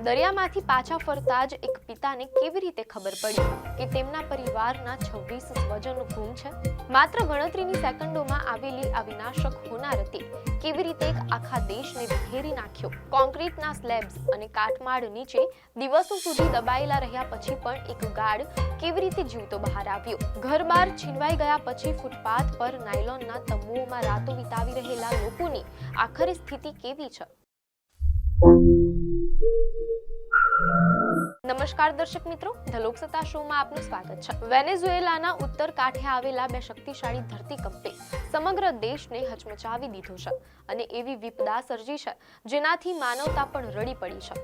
દરિયામાંથી પાછા ફરતા જ એક પિતાને કેવી રીતે ખબર પડી કે તેમના પરિવારના 26 સ્વજનો ગુમ છે? માત્ર ગણતરીની સેકન્ડોમાં આવેલી આ વિનાશક હોનારતે કેવી રીતે એક આખા દેશને વિખેરી નાખ્યો? કોન્ક્રીટના સ્લેબ્સ અને કાટમાળ નીચે દિવસો સુધી દબાયેલા રહ્યા પછી પણ એક ગાર્ડ કેવી રીતે જીવતો બહાર આવ્યો? ઘર-બાર છીનવાઈ ગયા પછી ફૂટપાથ પર નાયલોનના તંબુઓમાં રાતો વિતાવી રહેલા લોકોની આખરી સ્થિતિ કેવી છે? નમસ્કાર દર્શક મિત્રો, ધ લોકસત્તા શોમાં આપનું સ્વાગત છે. વેનેઝુએલાના ઉત્તર કાંઠે આવેલા બે શક્તિશાળી ધરતીકંપે સમગ્ર દેશને હચમચાવી દીધો છે અને એવી વિપદા સર્જી છે જેનાથી માનવતા પણ રડી પડી છે.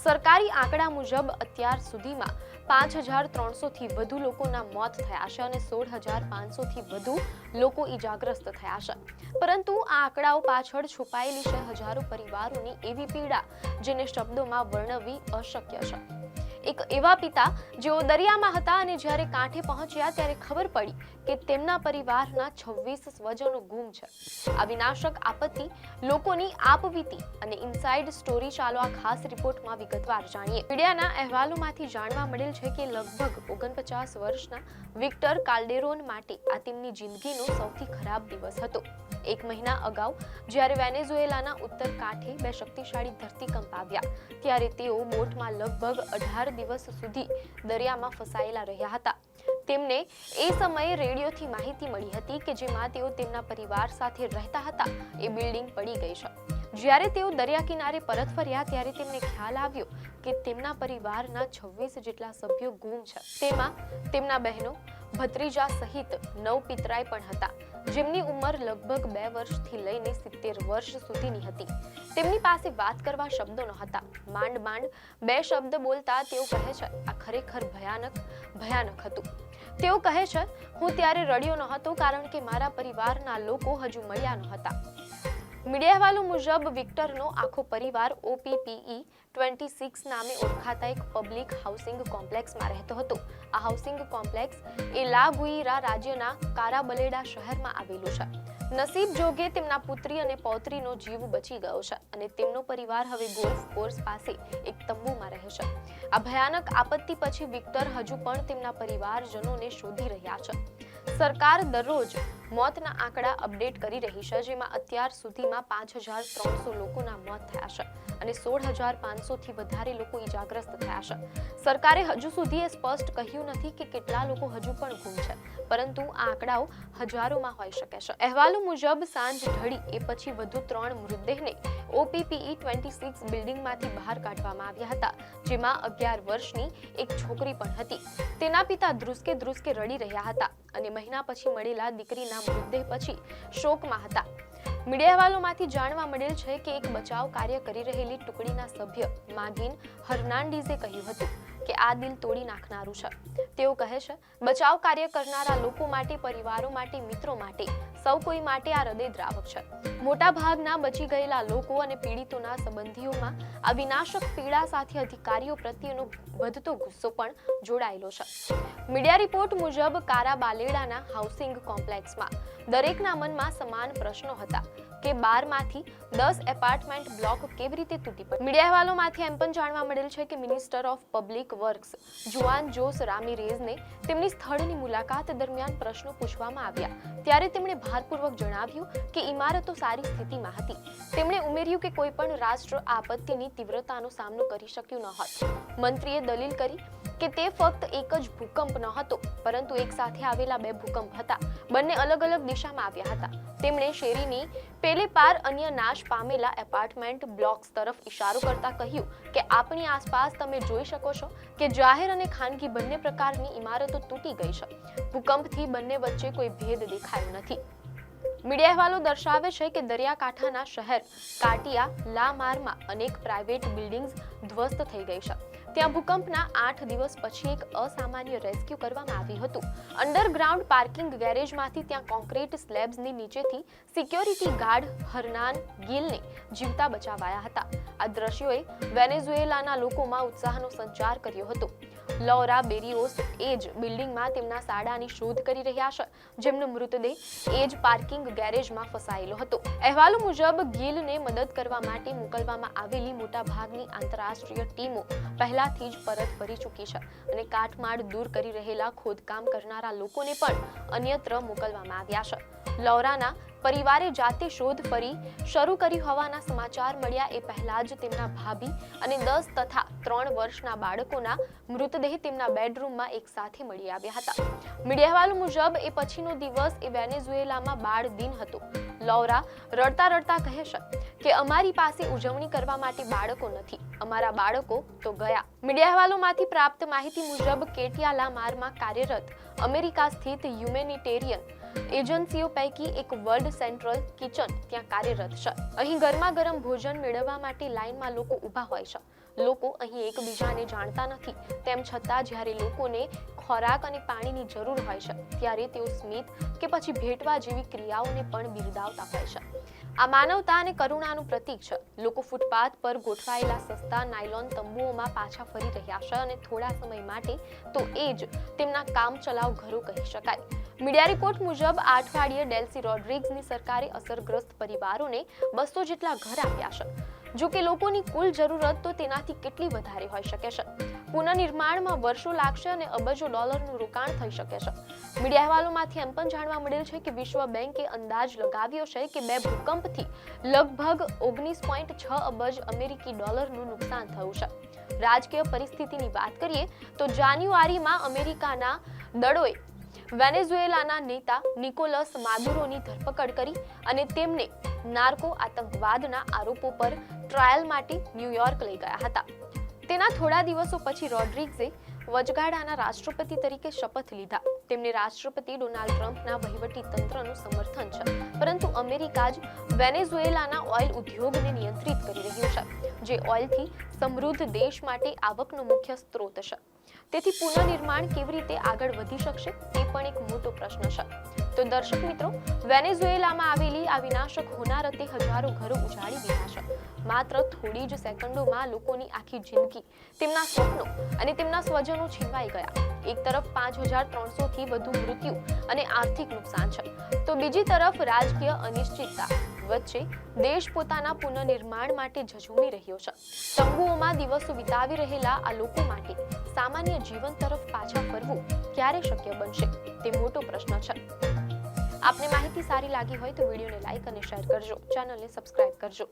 સરકારી આંકડા મુજબ અત્યાર સુધીમાં 5300 થી વધુ લોકોના મોત થયા છે અને 16500 થી વધુ લોકો ઈજાગ્રસ્ત થયા છે. પરંતુ આ આંકડાઓ પાછળ છુપાયેલી છે હજારો પરિવારોની એવી પીડા જેને શબ્દોમાં વર્ણવવી અશક્ય છે. એક એવા પિતા જેઓ દરિયામાં હતા અને જ્યારે કાંઠે પહોંચ્યા ત્યારે ખબર પડી કે તેમના પરિવારના 26 સ્વજનો ગુમ છે. આ વિનાશક આપત્તિ લોકોની આપવીતી અને ઇનસાઇડ સ્ટોરી ચાલો આ ખાસ રિપોર્ટમાં વિગતવાર જાણીએ. મીડિયાના અહેવાલોમાંથી જાણવા મળેલ છે કે લગભગ 49 વર્ષના વિક્ટર કાલ્ડેરોન માટે આ તેમની જિંદગીનો સૌથી ખરાબ દિવસ હતો. એક મહિના અગાઉ જ્યારે વેનેઝુએલાના ઉત્તર કાંઠે બે શક્તિશાળી ધરતીકંપ આવ્યા ત્યારે તેઓ બોટમાં લગભગ 18 દિવસ સુધી દરિયામાં ફસાયેલા રહ્યા હતા. તેમને એ સમયે રેડિયોથી માહિતી મળી હતી કે જેમાં તેઓ તેમના પરિવાર સાથે રહેતા હતા એ બિલ્ડિંગ પડી ગઈ છે. જ્યારે તેઓ દરિયા કિનારે પરત ફર્યા ત્યારે તેમને ખ્યાલ આવ્યો કે તેમના પરિવારના 26 જેટલા સભ્યો ગુમ છે. તેમાં તેમના બહેનો, ભત્રીજા સહિત 9 પિતરાઈ પણ હતા જેમની ઉંમર લગભગ 2 વર્ષથી લઈને 70 વર્ષ સુધીની હતી. તેમની પાસે વાત કરવા શબ્દો નહોતા. માંડ 2 શબ્દ બોલતા તેઓ કહે છે, આ ખરેખર ભયાનક હતું. તેઓ કહે છે, હું ત્યારે રડ્યો નહોતો કારણ કે મારા પરિવારના લોકો હજુ મળ્યા નહોતા. મીડિયા અહેવાલો મુજબ વિક્ટરનો આખો પરિવાર OPPE 26 નામે ઓળખાતા એક પબ્લિક હાઉસિંગ કોમ્પ્લેક્સમાં રહેતો હતો. આ હાઉસિંગ કોમ્પ્લેક્સ એ લા ગુઈરા રાજ્યના કારાબલેડા શહેરમાં આવેલું છે. નસીબ જોગે તેમના પુત્રી અને પૌત્રીનો જીવ બચી ગયો છે અને તેમનો પરિવાર હવે ગોલ્ફ કોર્સ પાસે એક તંબુમાં રહે છે. આ ભયાનક આપત્તિ પછી વિક્ટર હજુ પણ તેમના પરિવારજનોને શોધી રહ્યા છે. સરકાર દરરોજ મોતના આંકડા અપડેટ કરી રહી છે, જેમાં અત્યાર સુધીમાં 5300 લોકોના મોત થયા છે અને 16500 થી વધારે લોકો ઈજાગ્રસ્ત થયા છે. સરકારે હજુ સુધી એ સ્પષ્ટ કહ્યું નથી કે કેટલા લોકો હજુ પણ ગુમ છે, પરંતુ આ આંકડાઓ હજારોમાં હોઈ શકે છે. અહેવાલો મુજબ સાંજ ઢળી એ પછી વધુ 3 મૃતદેહને OPPE 26 બિલ્ડિંગમાંથી બહાર કાઢવામાં આવ્યા હતા, જેમાં 11 વર્ષની એક છોકરી પણ હતી. તેના પિતા ધ્રુસકે રડી રહ્યા હતા અને મહિના પછી મળેલા દીકરીના મૃતદેહ પછી શોકમાં હતા. મીડિયા અહેવાલોમાંથી જાણવા મળેલ છે કે એક બચાવ કાર્ય કરી રહેલી ટુકડીના સભ્ય માગિન હર્નાન્ડીઝે કહ્યું હતું કે આ દિલ તોડી નાખનારું છે. તેઓ કહે છે, બચાવ કાર્ય કરનારા લોકો માટે, પરિવારો માટે, મિત્રો માટે, સૌ કોઈ માટે આ હૃદયદ્રાવક છે. મોટા ભાગના બચી ગયેલા લોકો અને પીડિતોના સંબંધીઓમાં આ વિનાશક પીડા સાથે અધિકારીઓ પ્રત્યેનો વધતો ગુસ્સો પણ જોડાયેલો છે. મીડિયા રિપોર્ટ મુજબ કારાબાલેડાના હાઉસિંગ કોમ્પ્લેક્સમાં દરેકના મનમાં સમાન પ્રશ્નો હતા કે 12 માંથી 10 એપાર્ટમેન્ટ બ્લોક કેવી રીતે તૂટી પડ્યા. મીડિયા અહેવાલોમાંથી એમ પણ જાણવા મળેલ છે કે minister of public works Juan Jose રામિરેઝને તેમની સ્થળની મુલાકાત દરમિયાન પ્રશ્નો પૂછવામાં આવ્યા ત્યારે તેમણે ભારપૂર્વક જણાવ્યું કે ઇમારતો સારી સ્થિતિમાં હતી. તેમણે ઉમેર્યું કે કોઈ પણ રાષ્ટ્ર આપત્તિની તીવ્રતાનો સામનો કરી શક્યું ન હોત. મંત્રીએ દલીલ કરી કે તે ફક્ત એક જ ભૂકંપ ન હતો, પરંતુ એક સાથે આવેલા 2 ભૂકંપ હતા. બંને અલગ અલગ દિશામાં આવ્યા હતા. તેમણે શેરીની પેલે પાર અન્ય નાશ પામેલા એપાર્ટમેન્ટ બ્લોક્સ તરફ ઇશારો કરતા કહ્યું કે આપણી આસપાસ તમે જોઈ શકો છો કે જાહેર અને ખાનગી બંને પ્રકારની ઇમારતો તૂટી ગઈ છે. ભૂકંપથી બંને વચ્ચે કોઈ ભેદ દેખાયો નથી. મીડિયા અહેવાલો દર્શાવે છે કે દરિયાકાંઠાના શહેર કાટિયા લા મારમાં અનેક પ્રાઇવેટ બિલ્ડિંગ્સ ધ્વસ્ત થઈ ગઈ છે. ત્યાં ભૂકંપના 8 દિવસ પછી એક અસામાન્ય રેસ્ક્યુ કરવામાં આવ્યું હતું. અંડરગ્રાઉન્ડ પાર્કિંગ ગેરેજમાંથી ત્યાં કોન્ક્રીટ સ્લેબ્સની નીચેથી સિક્યોરિટી ગાર્ડ હર્નાન ગિલને જીવતા બચાવાયા હતા. આ દ્રશ્યોએ વેનેઝુએલાના લોકોમાં ઉત્સાહનો સંચાર કર્યો હતો. લૌરા બેરિયોસ એ જ બિલ્ડિંગમાં તેમના સાડાની શોધ કરી રહ્યા છે, જેમનો મૃતદેહ એ જ પાર્કિંગ ગેરેજમાં ફસાયેલો હતો. અહેવાલો મુજબ ગિલને મદદ કરવા માટે મોકલવામાં આવેલી મોટાભાગની આંતરરાષ્ટ્રીય ટીમો પહેલાથી જ પરત ફરી ચૂકી છે અને કાટમાળ દૂર કરી રહેલા ખોદકામ કરનારા લોકોને પણ અન્યત્ર મોકલવામાં આવ્યા છે. લૌરાના પરિવારે જાતે શોધ ફરી શરૂ કરી હોવાના સમાચાર મળ્યા એ પહેલા જ તેમના ભાભી અને 10 તથા 3 વર્ષના બાળકોના મૃતદેહ તેમના બેડરૂમમાં એક સાથે મળી આવ્યા હતા. મીડિયા અહેવાલો મુજબ એ પછીનો દિવસ એ વેનેઝુએલામાં બાળ દિન હતો. લૌરા રડતા રડતા કહે છે કે અમારી પાસે ઉજવણી કરવા માટે બાળકો નથી, અમારા બાળકો તો ગયા. મીડિયા અહેવાલોમાંથી પ્રાપ્ત માહિતી મુજબ કેટિયા લા મારમાં કાર્યરત અમેરિકા સ્થિત હ્યુમેનિટેરિયન એજન્સીઓ પૈકી એક વર્લ્ડ સેન્ટ્રલ કિચન ત્યાં કાર્યરત છે. અહીં ગરમા ગરમ ભોજન મેળવવા માટે લાઇનમાં લોકો ઊભા હોય છે. લોકો અહીં એકબીજાને જાણતા નથી, તેમ છતાં જ્યારે લોકોને ખોરાક અને પાણીની જરૂર હોય છે ત્યારે તેઓ સ્મિત કે પછી ભેટવા જેવી ક્રિયાઓને પણ બિરદાવતા હોય છે. આ માનવતા અને કરુણાનું પ્રતીક છે. લોકો ફૂટપાથ પર ગોઠવાયેલા સસ્તા નાયલોન તંબુઓમાં પાછા ફરી રહ્યા છે અને થોડા સમય માટે તો એ જ તેમના કામચલાઉ ઘરો કહી શકાય. મીડિયા રિપોર્ટ મુજબ આ અઠવાડિયે ડેલ્સી રોડ્રિગ્સની સરકારે અસરગ્રસ્ત પરિવારોને 200 જેટલા ઘર આપ્યા છે. જો કે લોકોની કુલ જરૂરત તો તેનાથી કેટલી વધારે હોઈ શકે છે. પુનઃનિર્માણમાં વર્ષો લાગશે અને અબજો ડોલરનું રોકાણ થઈ શકે છે. મીડિયા અહેવાલોમાંથી એમ પણ જાણવા મળેલ છે કે વિશ્વ બેંકે અંદાજ લગાવ્યો છે કે 2 ભૂકંપથી લગભગ 19.6 અબજ અમેરિકી ડોલરનું નુકસાન થયું છે. રાજકીય પરિસ્થિતિની વાત કરીએ તો જાન્યુઆરીમાં અમેરિકાના દળોએ વેનેઝુએલાના નેતા નિકોલસ માદુરોની ધરપકડ કરી અને તેમને નાર્કો આતંકવાદના આરોપો પર ટ્રાયલ માટે ન્યૂયોર્ક લઈ ગયા હતા. તેના થોડા દિવસો પછી રોડ્રિગ્સે વચગાળાના રાષ્ટ્રપતિ તરીકે શપથ લીધા. તેમને રાષ્ટ્રપતિ ડોનાલ્ડ ટ્રમ્પના વહીવટી તંત્રનું સમર્થન છે, પરંતુ અમેરિકા જ વેનેઝુએલાના ઓઇલ ઉદ્યોગને નિયંત્રિત કરી રહ્યું છે, જે ઓઇલથી સમૃદ્ધ દેશ માટે આવકનો મુખ્ય સ્ત્રોત છે. તેથી પુનઃનિર્માણ કેવી રીતે આગળ વધી શકશે તે પણ એક મોટો પ્રશ્ન છે. તો દર્શક મિત્રો, વેનેઝુએલામાં આવેલી આ વિનાશક હોનારતે હજારો ઘરો ઉજાડી દીધા છે. માત્ર થોડી જ સેકન્ડોમાં લોકોની આખી જિંદગી, તેમના સ્વપ્નો અને તેમના સ્વજનો છીનવાઈ ગયા. એક તરફ 5300 થી વધુ મૃત્યુ અને આર્થિક નુકસાન છે, તો બીજી તરફ રાજકીય અનિશ્ચિતતા વચ્ચે દેશ પોતાના પુનઃનિર્માણ માટે ઝઝૂમી રહ્યો છે. તંબુઓમાં દિવસો વિતાવી રહેલા આ લોકો માટે સામાન્ય જીવન તરફ પાછા ફરવું ક્યારે શક્ય બનશે તે મોટો પ્રશ્ન છે. આપને માહિતી સારી લાગી હોય તો વિડીયોને લાઈક અને શેર કરજો, ચેનલને સબસ્ક્રાઇબ કરજો.